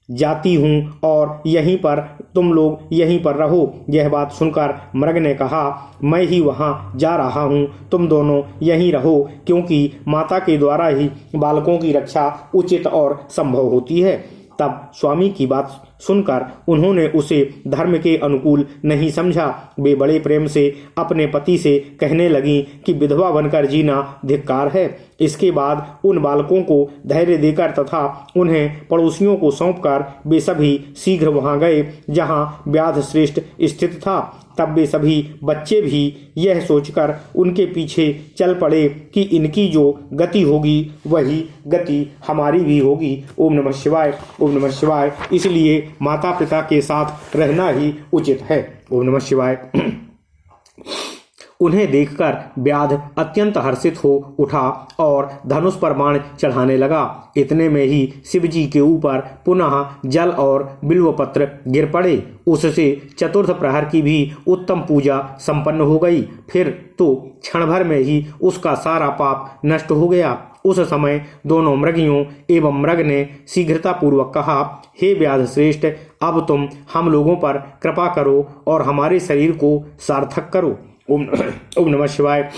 जाती हूँ और यहीं पर तुम लोग यहीं पर रहो। यह बात सुनकर मृग ने कहा, मैं ही वहाँ जा रहा हूँ, तुम दोनों यहीं रहो, क्योंकि माता के द्वारा ही बालकों की रक्षा उचित और संभव होती है। तब स्वामी की बात सुनकर उन्होंने उसे धर्म के अनुकूल नहीं समझा। वे बड़े प्रेम से अपने पति से कहने लगीं कि विधवा बनकर जीना धिक्कार है। इसके बाद उन बालकों को धैर्य देकर तथा उन्हें पड़ोसियों को सौंपकर वे सभी शीघ्र वहां गए जहां व्याध श्रेष्ठ स्थित था। तब वे सभी बच्चे भी यह सोचकर उनके पीछे चल पड़े कि इनकी जो गति होगी वही गति हमारी भी होगी। ओम नमः शिवाय, ओम नमः शिवाय। इसलिए माता पिता के साथ रहना ही उचित है। ओम नमः शिवाय। उन्हें देखकर व्याध अत्यंत हर्षित हो उठा और धनुष पर बाण चढ़ाने लगा। इतने में ही शिवजी के ऊपर पुनः जल और बिल्वपत्र गिर पड़े। उससे चतुर्थ प्रहर की भी उत्तम पूजा संपन्न हो गई। फिर तो क्षण भर में ही उसका सारा पाप नष्ट हो गया। उस समय दोनों मृगियों एवं मृग ने शीघ्रता पूर्वक कहा, हे व्याध श्रेष्ठ, अब तुम हम लोगों पर कृपा करो और हमारे शरीर को सार्थक करो। ओम नमः शिवाय।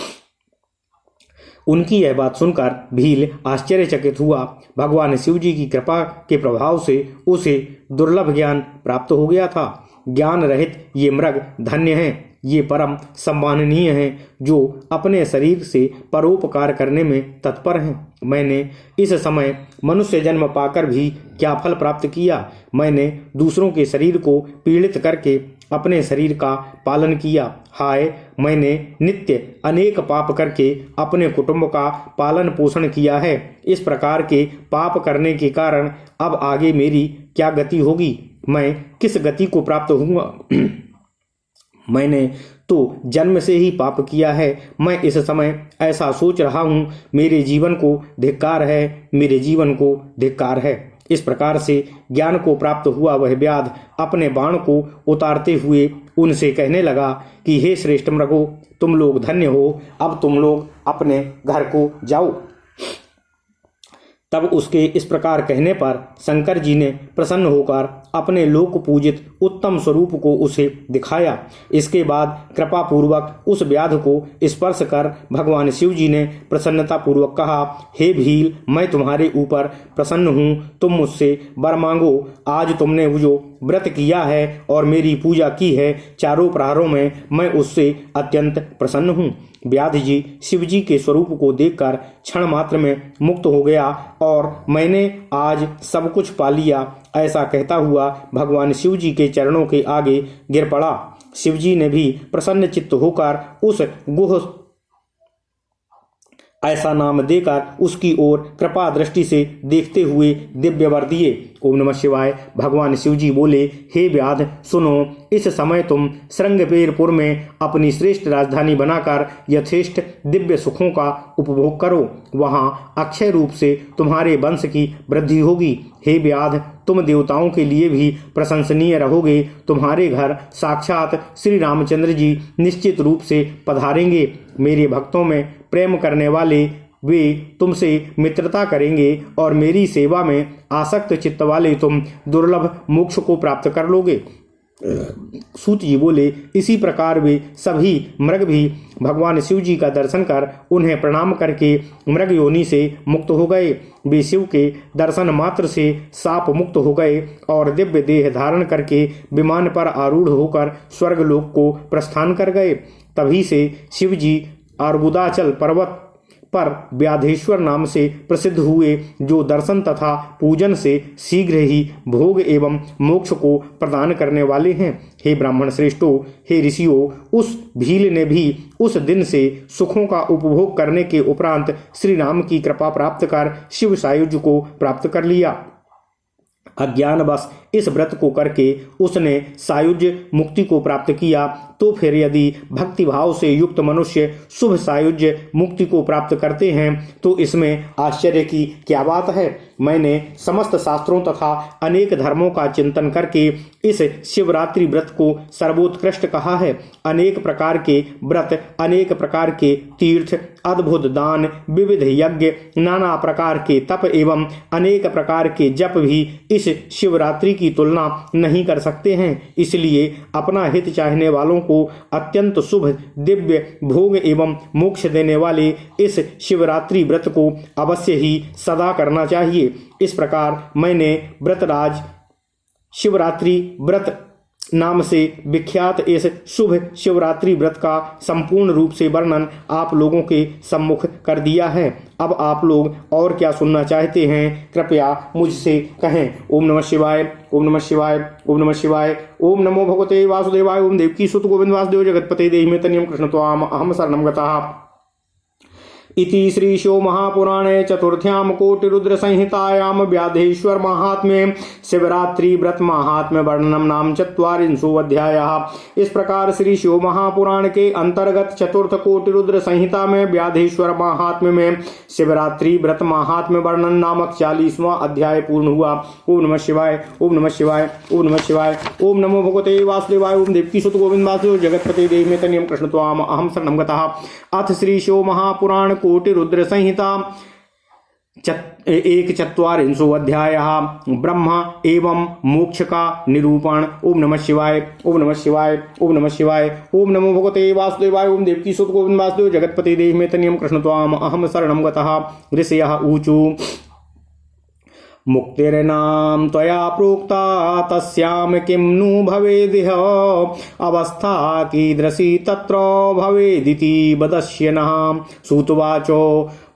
उनकी यह बात सुनकर भील आश्चर्यचकित हुआ। भगवान शिव जी की कृपा के प्रभाव से उसे दुर्लभ ज्ञान प्राप्त हो गया था। ज्ञान रहित ये मृग धन्य हैं, ये परम सम्माननीय हैं जो अपने शरीर से परोपकार करने में तत्पर हैं। मैंने इस समय मनुष्य जन्म पाकर भी क्या फल प्राप्त किया? मैंने दूसरों के शरीर को पीड़ित करके अपने शरीर का पालन किया। हाय, मैंने नित्य अनेक पाप करके अपने कुटुंब का पालन पोषण किया है। इस प्रकार के पाप करने के कारण अब आगे मेरी क्या गति होगी? मैं किस गति को प्राप्त होऊंगा? मैंने तो जन्म से ही पाप किया है। मैं इस समय ऐसा सोच रहा हूँ, मेरे जीवन को धिक्कार है, मेरे जीवन को धिक्कार है। इस प्रकार से ज्ञान को प्राप्त हुआ वह व्याध अपने बाण को उतारते हुए उनसे कहने लगा कि हे श्रेष्ठ मृगो, तुम लोग धन्य हो, अब तुम लोग अपने घर को जाओ। तब उसके इस प्रकार कहने पर शंकर जी ने प्रसन्न होकर अपने लोक पूजित उत्तम स्वरूप को उसे दिखाया। इसके बाद कृपा पूर्वक उस व्याध को स्पर्श कर भगवान शिव जी ने प्रसन्नता पूर्वक कहा, हे भील, मैं तुम्हारे ऊपर प्रसन्न हूँ, तुम मुझसे वर मांगो। आज तुमने जो व्रत किया है और मेरी पूजा की है, चारों प्रहरों में मैं उससे अत्यंत प्रसन्न हूँ। व्याध जी शिव जी के स्वरूप को देखकर क्षण मात्र में मुक्त हो गया और मैंने आज सब कुछ पा लिया, ऐसा कहता हुआ भगवान शिव जी के चरणों के आगे गिर पड़ा। शिव जी ने भी प्रसन्न चित्त होकर उस गुह ऐसा नाम देकर उसकी ओर कृपा दृष्टि से देखते हुए दिव्य वर दिए। ओम नमः शिवाय। भगवान शिव जी बोले, हे व्याध, सुनो, इस समय तुम श्रृंगपेरपुर में अपनी श्रेष्ठ राजधानी बनाकर यथेष्ट दिव्य सुखों का उपभोग करो। वहाँ अक्षय रूप से तुम्हारे वंश की वृद्धि होगी। हे व्याध, तुम देवताओं के लिए भी प्रशंसनीय रहोगे। तुम्हारे घर साक्षात श्री रामचंद्र जी निश्चित रूप से पधारेंगे। मेरे भक्तों में प्रेम करने वाले वे तुमसे मित्रता करेंगे और मेरी सेवा में आसक्त चित्त वाले तुम दुर्लभ मोक्ष को प्राप्त कर लोगे। सूत जी बोले, इसी प्रकार वे सभी मृग भी भगवान शिव जी का दर्शन कर उन्हें प्रणाम करके मृग योनि से मुक्त हो गए। वे शिव के दर्शन मात्र से साप मुक्त हो गए और दिव्य देह धारण करके विमान पर आरूढ़ होकर स्वर्गलोक को प्रस्थान कर गए। तभी से शिव जी अर्बुदाचल पर्वत पर व्याधेश्वर नाम से प्रसिद्ध हुए, जो दर्शन तथा पूजन से शीघ्र ही भोग एवं मोक्ष को प्रदान करने वाले हैं। हे ब्राह्मण श्रेष्ठों, हे ऋषियों, उस भील ने भी उस दिन से सुखों का उपभोग करने के उपरांत श्री राम की कृपा प्राप्त कर शिव सायुज्य को प्राप्त कर लिया। अज्ञानवश इस व्रत को करके उसने सायुज्य मुक्ति को प्राप्त किया, तो फिर यदि भक्ति भाव से युक्त मनुष्य शुभ सायुज्य मुक्ति को प्राप्त करते हैं तो इसमें आश्चर्य की क्या बात है। मैंने समस्त शास्त्रों तथा अनेक धर्मों का चिंतन करके इस शिवरात्रि व्रत को सर्वोत्कृष्ट कहा है। अनेक प्रकार के व्रत, अनेक प्रकार के तीर्थ, अद्भुत दान, विविध यज्ञ, नाना प्रकार के तप एवं अनेक प्रकार के जप भी इस शिवरात्रि की तुलना नहीं कर सकते हैं। इसलिए अपना हित चाहने वालों को अत्यंत शुभ दिव्य भोग एवं मोक्ष देने वाले इस शिवरात्रि व्रत को अवश्य ही सदा करना चाहिए। इस प्रकार मैंने व्रतराज शिवरात्रि व्रत नाम से विख्यात इस शुभ शिवरात्रि व्रत का संपूर्ण रूप से वर्णन आप लोगों के सम्मुख कर दिया है। अब आप लोग और क्या सुनना चाहते हैं, कृपया मुझसे कहें। ओम नमः शिवाय, ओम नमः शिवाय, ओम नमः शिवाय। ओम नमो भगवते वासुदेवाय। ओम देवकी सुत गोविंद वासुदेव जगतपते देहि मे तनियं कृष्ण त्वाम अहम शरणं गतः। इति श्री शिव महापुराणे चतुर्थ्यां कोटिरुद्र संहितायां व्याधेश्वर महात्म्ये शिवरात्रि व्रत महात्म्य वर्णनम नाम ४४ अध्यायः। इस प्रकार श्री शिव महापुराण के अंतर्गत चतुर्थ कोटिरुद्र संहिता में व्याधेश्वर महात्म्य में शिवरात्रि व्रत महात्म्य वर्णन नामक 40वां अध्याय पूर्ण हुआ। ओम नमः शिवाय, ओम नमः शिवाय, ओम नमः शिवाय। ओम नमो भगवते वासुदेवाय। ओम देवकी सुत गोविंद वासुदेव जगतपते देहि मे तनियं कृष्ण त्वाम अहम शरणं गतः। अथ श्री शिव महापुराण कोटिरुद्र संहिता ४४ अध्यायः। ब्रह्म एवं मोक्ष का निरूपण। ओम नमः शिवाय, ओम नमः शिवाय, ओम नमः शिवाय। ओम नमो भगवते वासुदेवाय। ओम देवकी सुत गोविंद वासुदेव जगतपते देहि मे तनियं कृष्ण त्वाम अहम शरणं गतः। ऋषयः ऊचु मुक्तिर्नाम त्वया प्रोक्ता तस्याम किं नु भवेदिह अवस्था कीदृशी तत्र भवेदिति वदस्यनः। सूतवाचो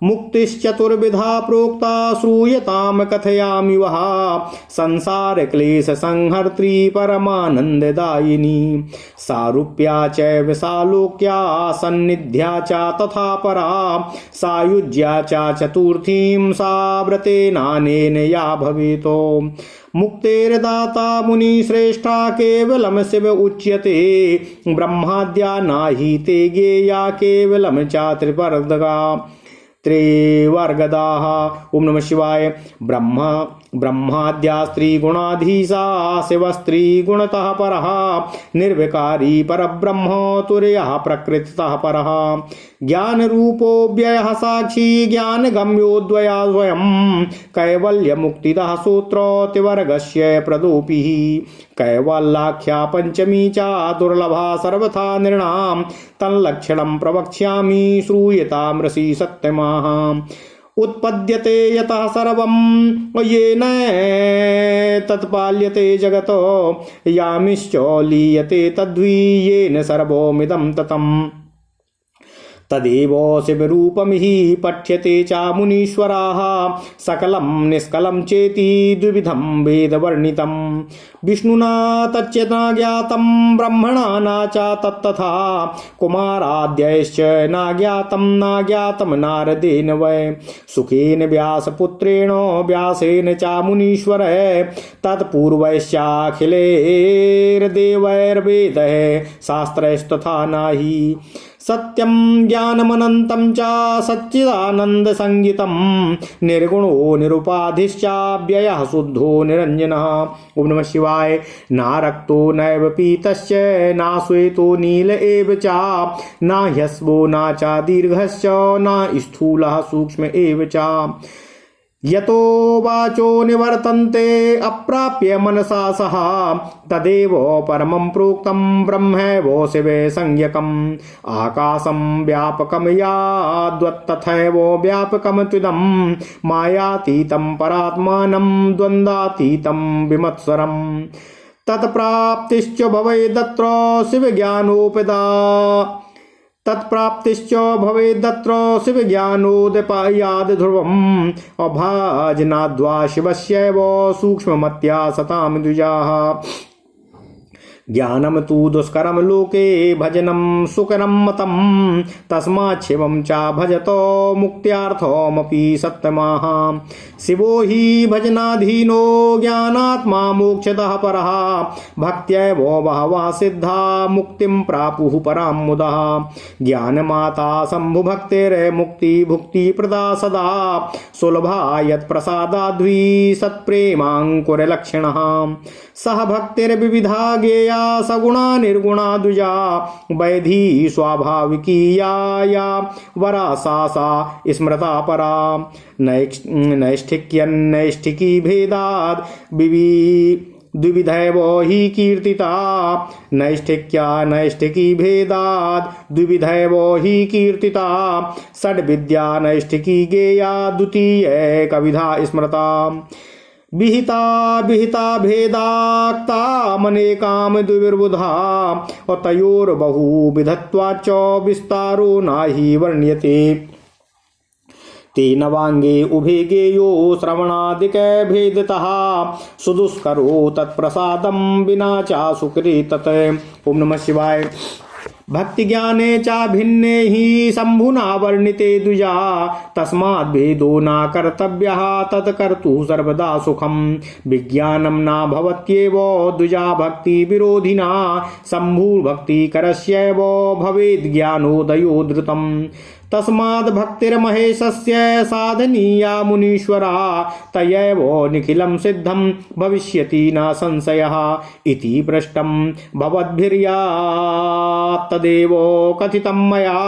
मुक्तिश्चतुर्विधा प्रोक्ता श्रूयताम कथयामि वः संसार क्लेश संहर्त्री परमानंददायिनी सारूप्या च विशालोक्या सन्निध्या च तथा परा सायुज्या च चतुर्थीं साव्रतेनानेन या भवेतो मुक्तेर्दाता मुनिश्रेष्ठा केवलम शिव उच्यते ब्रह्माद्या नाहि ते गेया केवलम चात्रिवर्गदा त्रिवर्गदाः। ओम नमः शिवाय। ब्रह्माद्या स्त्रीगुणाधीशा शिवस्त्रीगुणतः परः निर्विकारी परब्रह्म तुर्यः प्रकृतितः परः ज्ञानरूपोऽव्ययः साक्षी ज्ञानगम्योऽद्वया स्वयं कैवल्यमुक्तिदः सूत्रोऽतिवर्गस्य प्रदोपिः कैवल्याख्या पंचमी च दुर्लभा सर्वथा नृणां तल्लक्षणं प्रवक्ष्यामि श्रूयतामृषि सत्यमाः उत्पद्यते यतः सर्वं येन तत्पाल्यते जगतो यामिश्च लीयते तद्वि येन सर्वमिदं ततम् तदेव शिवरूपमिहि पठ्यते च मुनीश्वराः सकलं निष्कलं चेति द्विविधं वेदवर्णितं विष्णुना तच्चेतना ज्ञातं ब्रह्मणा न च तत्तथा कुमाराद्यैश्च नाज्ञातं नारदेन वै सुखेन व्यासपुत्रेण व्यासेन च मुनीश्वरः तत्पूर्वैश्चाखिलैर्देवैर्वेदैः शास्त्रैस्तथा नहि सत्यं ज्ञानमनन्तं च सच्चिदानन्दसंगितं निर्गुणो निरुपाधिश्चाव्ययः शुद्धो निरञ्जनः। ओम नमः शिवाय। नारक्तो नैव पीतश्च नाश्वेतो नील एव च न ह्यस्वो न च दीर्घश्च न स्थूलः सूक्ष्म एव च यतो वाचो निवर्तन्ते अप्राप्य मनसा सह तदेव परमं प्रोक्तं ब्रह्मैव शिवे संज्ञकम् आकाशं व्यापकं याद्वत्तथैव व्यापकं त्विदं मायातीतं परात्मानं द्वन्द्वातीतं विमत्सरम् तत्प्राप्तिश्च भवेदत्र शिवज्ञानोदपायाद् ध्रुवम् अभाजनाद्वा शिवस्यैव सूक्ष्ममत्या सतां द्विजाः ज्ञानम तु दुष्करम लोके भजनम सुकरम मतम तस्मात् शिवं च भजतो मुक्त्यार्थमपि सत्यमाः शिवो हि भजनाधीनो ज्ञानात्मा मोक्षदः परः भक्त्यैव बहवः सिद्धा मुक्तिं प्रापुः परां मुदा ज्ञानमाता शम्भुभक्तिर्मुक्ति भुक्ति प्रदा सदा सुलभा यत्प्रसादाद्वि सत्प्रेमाङ्कुरलक्षणः सह भक्तिर्विविधा गेया सगुणा निर्गुणा द्विजा वैधी स्वाभाविकी या वरा सा स्मृता परा नैष्ठिकी भेदाद् द्विविधैव हि कीर्तिता नैष्ठिकी भेदाद् द्विविधैव हि कीर्तिता षड्विद्या नैष्ठिकी गेया द्वितीयैकविधा स्मृता विहिता भेदाक्ता मनेकाम द्विर्बुधा तयोर्बहुविधत्वाच्च विस्तारो नाहि वर्ण्यते तेन वांगे उभे गेयो श्रवणादिक भेदतः सुदुष्करो तत्प्रसादं विना च सुकृ तत्। ओम नमः शिवाय। भक्ति ज्ञाने च भिन्ने हि शंभुना वर्णिते द्विजा तस्माद् भेदो न कर्तव्यः तत्कर्तुः सर्वदा सुखम विज्ञानं न भवत्येव द्विजा भक्ति विरोधिना शंभु भक्ति करस्यैव भवेद् ज्ञानोदयो द्रुतम् तस्माद् भक्तिर्महेशस्य साधनीया मुनीश्वरा तयैव निखिलं सिद्धं भविष्यति न संशयः इति पृष्टं भवद्भिर्यात् तदेव कथितं मया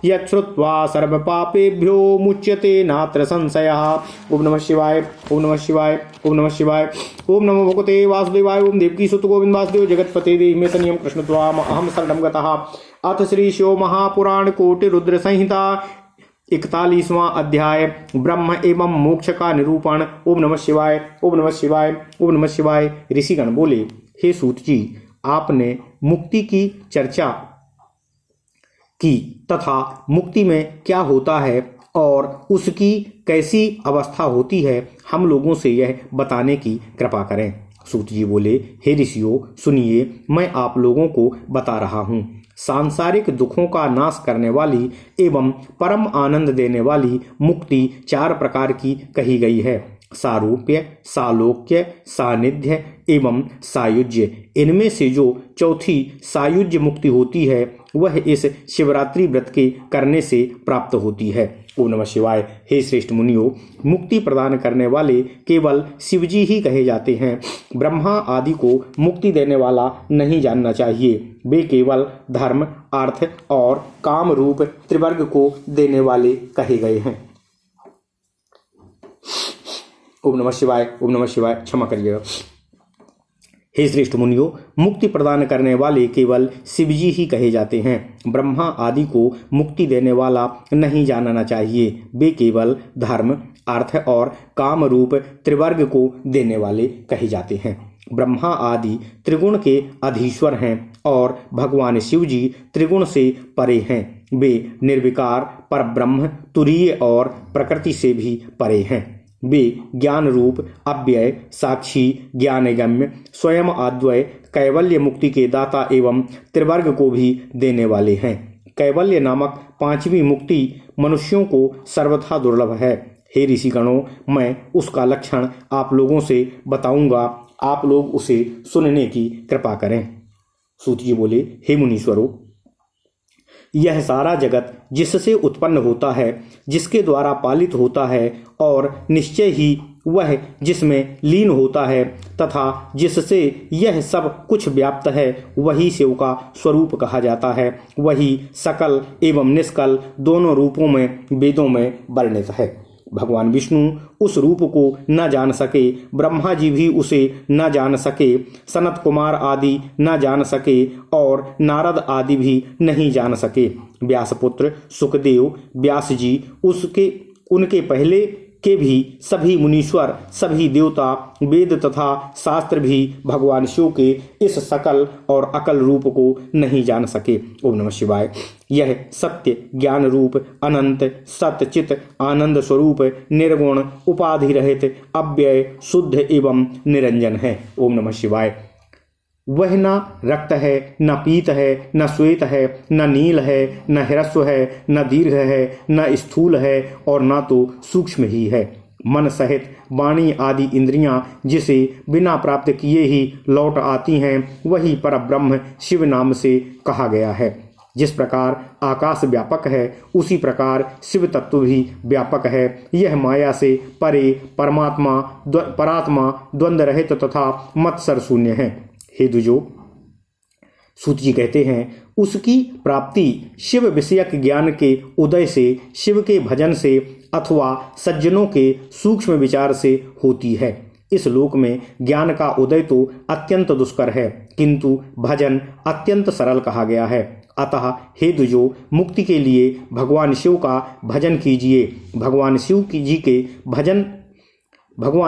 यच्छ्रुत्वा सर्वपापेभ्यो मुच्यते नात्र संशयः। ओम नमः शिवाय। ओम नमः शिवाय। ओम नमः शिवाय। ओम नमो भगवते वासुदेवाय। ओम देवकी सुत गोविंद वासुदेव जगतपते देहि तनियम कृष्ण त्वाम अहम शरणं गतः। अथ श्री शिव महापुराण कोटि रुद्र संहिता 41वां अध्याय ब्रह्म एवं मोक्ष का निरूपण। ओम नमः शिवाय। ओम नमः शिवाय। ओम नमः शिवाय। ऋषिगण बोले, हे सूत जी, आपने मुक्ति की चर्चा की तथा मुक्ति में क्या होता है और उसकी कैसी अवस्था होती है, हम लोगों से यह बताने की कृपा करें। सूत जी बोले, हे ऋषियों सुनिए, मैं आप लोगों को बता रहा हूँ। सांसारिक दुखों का नाश करने वाली एवं परम आनंद देने वाली मुक्ति 4 प्रकार की कही गई है। सारूप्य, सालोक्य, सानिध्य एवं सायुज्य। इनमें से जो चौथी सायुज्य मुक्ति होती है वह इस शिवरात्रि व्रत के करने से प्राप्त होती है। ओम नमः शिवाय। हे श्रेष्ठ मुनियों, मुक्ति प्रदान करने वाले केवल शिवजी ही कहे जाते हैं। ब्रह्मा आदि को मुक्ति देने वाला नहीं जानना चाहिए। वे केवल धर्म, अर्थ और काम रूप त्रिवर्ग को देने वाले कहे गए हैं। ओम नमः शिवाय। ओम नमः शिवाय। क्षमा करिएगा। हे श्रेष्ठ मुनियों, मुक्ति प्रदान करने वाले केवल शिवजी ही कहे जाते हैं। ब्रह्मा आदि को मुक्ति देने वाला नहीं जानना चाहिए। वे केवल धर्म, अर्थ और काम रूप त्रिवर्ग को देने वाले कहे जाते हैं। ब्रह्मा आदि त्रिगुण के अधीश्वर हैं और भगवान शिव जी त्रिगुण से परे हैं। वे निर्विकार, परब्रह्म, तुरीय और प्रकृति से भी परे हैं। वे ज्ञान रूप, अव्यय, साक्षी, ज्ञानगम्य, स्वयं अद्वय, कैवल्य मुक्ति के दाता एवं त्रिवर्ग को भी देने वाले हैं। कैवल्य नामक 5वीं मुक्ति मनुष्यों को सर्वथा दुर्लभ है। हे ऋषिगणों, मैं उसका लक्षण आप लोगों से बताऊंगा, आप लोग उसे सुनने की कृपा करें। सूत जी बोले, हे मुनीश्वरों, यह सारा जगत जिससे उत्पन्न होता है, जिसके द्वारा पालित होता है और निश्चय ही वह जिसमें लीन होता है तथा जिससे यह सब कुछ व्याप्त है, वही शिव का स्वरूप कहा जाता है। वही सकल एवं निष्कल दोनों रूपों में वेदों में वर्णित है। भगवान विष्णु उस रूप को न जान सके, ब्रह्मा जी भी उसे न जान सके, सनत कुमार आदि न जान सके और नारद आदि भी नहीं जान सके। व्यासपुत्र सुखदेव, व्यास जी, उनके पहले के भी सभी मुनीश्वर, सभी देवता, वेद तथा शास्त्र भी भगवान शिव के इस सकल और अकल रूप को नहीं जान सके। ओम नमः शिवाय। यह सत्य, ज्ञान रूप, अनंत, सत चित, आनंद स्वरूप, निर्गुण, उपाधि रहित, अव्यय, शुद्ध एवं निरंजन है। ओम नमः शिवाय। वह न रक्त है, न पीत है, न श्वेत है, न नील है, न ह्रस्व है, न दीर्घ है, न स्थूल है और न तो सूक्ष्म ही है। मन सहित वाणी आदि इंद्रियां जिसे बिना प्राप्त किए ही लौट आती हैं, वही परब्रह्म शिव नाम से कहा गया है। जिस प्रकार आकाश व्यापक है, उसी प्रकार शिव तत्व भी व्यापक है। यह माया से परे परात्मा द्वंद्व रहित तथा मत्सर शून्य है। हे द्विजो, सूत जी कहते हैं, उसकी प्राप्ति शिव विषयक ज्ञान के उदय से, शिव के भजन से अथवा सज्जनों के सूक्ष्म विचार से होती है। इस लोक में ज्ञान का उदय तो अत्यंत दुष्कर है, किंतु भजन अत्यंत सरल कहा गया है। अतः हे द्विजो, मुक्ति के लिए भगवान शिव का भजन कीजिए। भगवान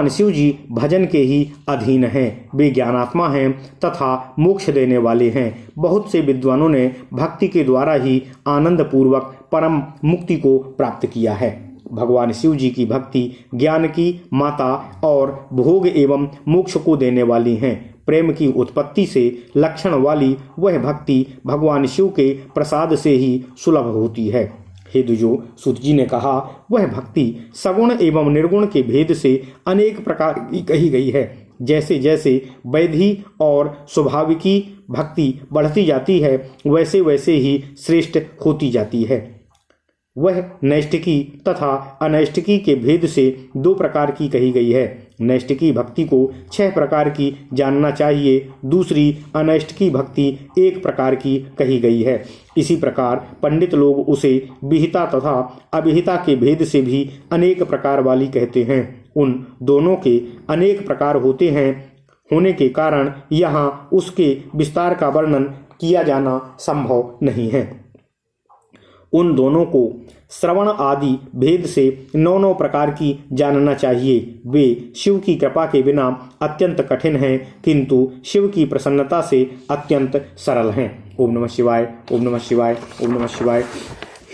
शिव जी भजन के ही अधीन हैं। वे ज्ञानात्मा हैं तथा मोक्ष देने वाले हैं। बहुत से विद्वानों ने भक्ति के द्वारा ही आनंद पूर्वक परम मुक्ति को प्राप्त किया है। भगवान शिव जी की भक्ति ज्ञान की माता और भोग एवं मोक्ष को देने वाली हैं। प्रेम की उत्पत्ति से लक्षण वाली वह भक्ति भगवान शिव के प्रसाद से ही सुलभ होती है। हे द्विजो, सूत जी ने कहा, वह भक्ति सगुण एवं निर्गुण के भेद से अनेक प्रकार की कही गई है। जैसे जैसे वैधि और स्वाभाविकी भक्ति बढ़ती जाती है, वैसे वैसे ही श्रेष्ठ होती जाती है। वह नैष्ठिकी तथा अनैष्ठिकी के भेद से 2 प्रकार की कही गई है। नैष्ठिकी भक्ति को 6 प्रकार की जानना चाहिए, दूसरी अनैष्ठिकी भक्ति 1 प्रकार की कही गई है। इसी प्रकार पंडित लोग उसे विहिता तथा अविहिता के भेद से भी अनेक प्रकार वाली कहते हैं। उन दोनों के अनेक प्रकार होने के कारण यहाँ उसके विस्तार का वर्णन किया जाना संभव नहीं है। उन दोनों को श्रवण आदि भेद से 9 प्रकार की जानना चाहिए। वे शिव की कृपा के बिना अत्यंत कठिन हैं, किंतु शिव की प्रसन्नता से अत्यंत सरल हैं। ओम नमः शिवाय। ओम नमः शिवाय। ओम नमः शिवाय।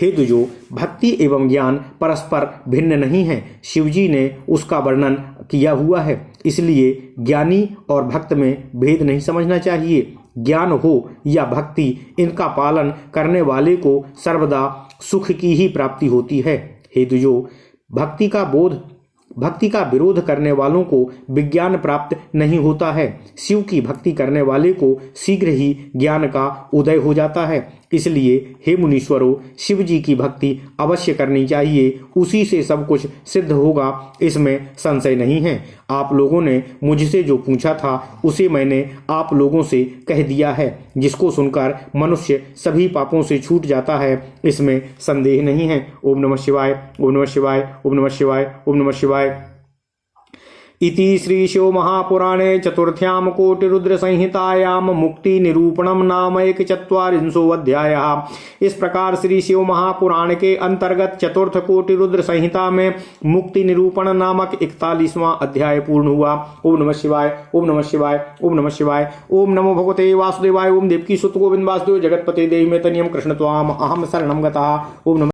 हे द्विजो, भक्ति एवं ज्ञान परस्पर भिन्न नहीं है। शिवजी ने उसका वर्णन किया हुआ है, इसलिए ज्ञानी और भक्त में भेद नहीं समझना चाहिए। ज्ञान हो या भक्ति, इनका पालन करने वाले को सर्वदा सुख की ही प्राप्ति होती है। हे द्विजो, भक्ति का विरोध करने वालों को विज्ञान प्राप्त नहीं होता है। शिव की भक्ति करने वाले को शीघ्र ही ज्ञान का उदय हो जाता है। इसलिए हे मुनीश्वरों, शिव जी की भक्ति अवश्य करनी चाहिए, उसी से सब कुछ सिद्ध होगा, इसमें संशय नहीं है। आप लोगों ने मुझसे जो पूछा था उसे मैंने आप लोगों से कह दिया है, जिसको सुनकर मनुष्य सभी पापों से छूट जाता है, इसमें संदेह नहीं है। ओम नमः शिवाय, ओम नमः शिवाय, ओम नमः शिवाय, ओम नमः शिवाय। इति श्री शिव महापुराणे चतुर्थ्याम कोटिरुद्र संहितायाम मुक्ति निरूपणम नाम 1/4 अध्यायः। इस प्रकार श्री शिव महापुराण के अंतर्गत चतुर्थ कोटिरुद्र संहिता में मुक्ति निरूपण नामक 41वां अध्याय पूर्ण हुआ। ओम नमः शिवाय, ओम नमः शिवाय, ओम नमः शिवाय। ओम नमो भगवते वासुदेवाय। ओम देवकी सुत गोविंद वासुदेव जगतपते देहि में तनियम कृष्ण त्वाम अहम शरणम गतः। ओम नमः